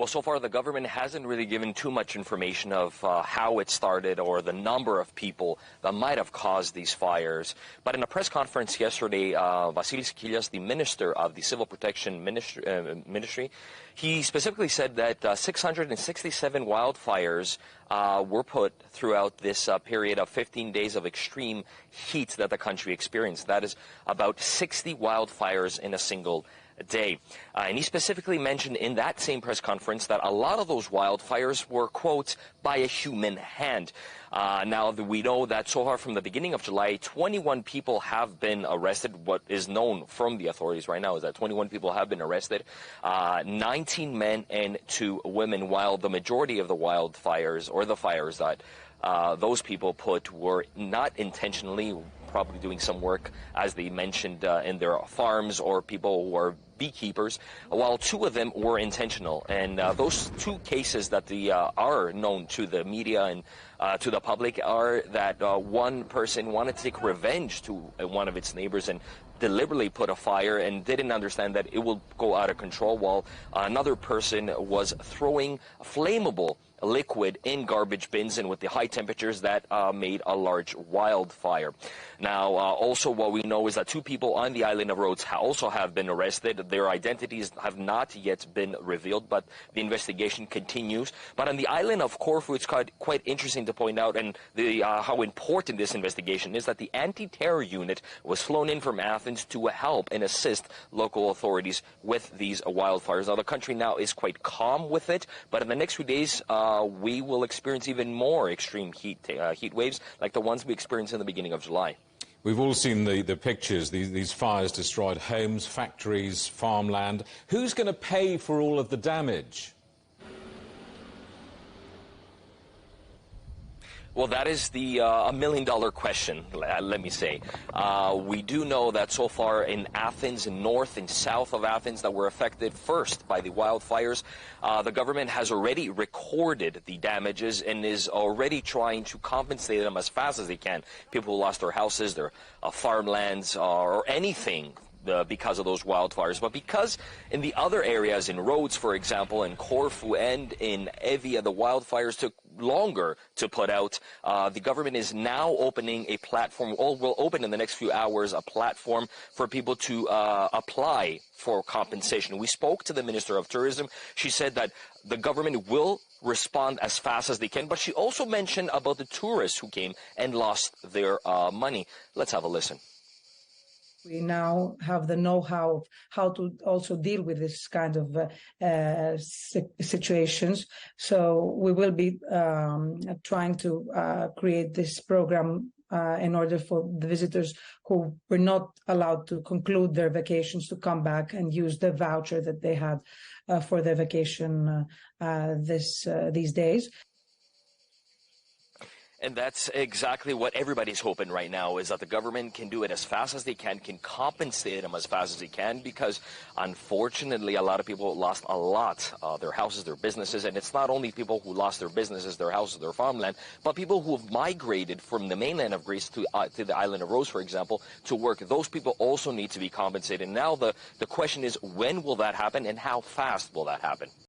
Well, so far the government hasn't really given too much information of how it started or the number of people that might have caused these fires. But in a press conference yesterday, Evangelo Sipsas, the Minister of the Civil Protection Ministry, he specifically said that 667 wildfires were put throughout this period of 15 days of extreme heat that the country experienced. That is about 60 wildfires in a single day. And he specifically mentioned in that same press conference that a lot of those wildfires were, quote, by a human hand. Now, we know that so far from the beginning of July, 21 people have been arrested. What is known from the authorities right now is that 21 people have been arrested, 19 men and 2 women, while the majority of the wildfires or the fires that those people put were not intentionally, probably doing some work, as they mentioned, in their farms, or people who are beekeepers, while 2 of them were intentional. And those 2 cases that are known to the media and to the public are that one person wanted to take revenge to one of its neighbors and deliberately put a fire and didn't understand that it will go out of control, while another person was throwing flammable liquid in garbage bins, and with the high temperatures that made a large wildfire. Now, also what we know is that 2 people on the island of Rhodes also have been arrested. Their identities have not yet been revealed, but the investigation continues. But on the island of Corfu, it's quite interesting to point out, and how important this investigation is, that the anti-terror unit was flown in from Athens to help and assist local authorities with these wildfires. Now, the country now is quite calm with it, but in the next few days, we will experience even more extreme heat waves like the ones we experienced in the beginning of July. We've all seen the pictures. These fires destroyed homes, factories, farmland. Who's going to pay for all of the damage? Well, that is the $1 million question, let me say. We do know that so far in Athens, in north and south of Athens, that were affected first by the wildfires, the government has already recorded the damages and is already trying to compensate them as fast as they can. People who lost their houses, their farmlands, or anything because of those wildfires. But because in the other areas, in Rhodes, for example, in Corfu and in Evia, the wildfires took longer to put out, the government is now opening a platform, or will open in the next few hours, a platform for people to apply for compensation. We spoke to the Minister of Tourism. She said that the government will respond as fast as they can, but she also mentioned about the tourists who came and lost their money. Let's have a listen. We now have the know-how of how to also deal with this kind of situations. So we will be trying to create this program in order for the visitors who were not allowed to conclude their vacations to come back and use the voucher that they had for their vacation these days. And that's exactly what everybody's hoping right now, is that the government can do it as fast as they can compensate them as fast as they can, because unfortunately a lot of people lost a lot, their houses, their businesses, and it's not only people who lost their businesses, their houses, their farmland, but people who have migrated from the mainland of Greece to the island of Rhodes, for example, to work. Those people also need to be compensated. Now the question is, when will that happen and how fast will that happen?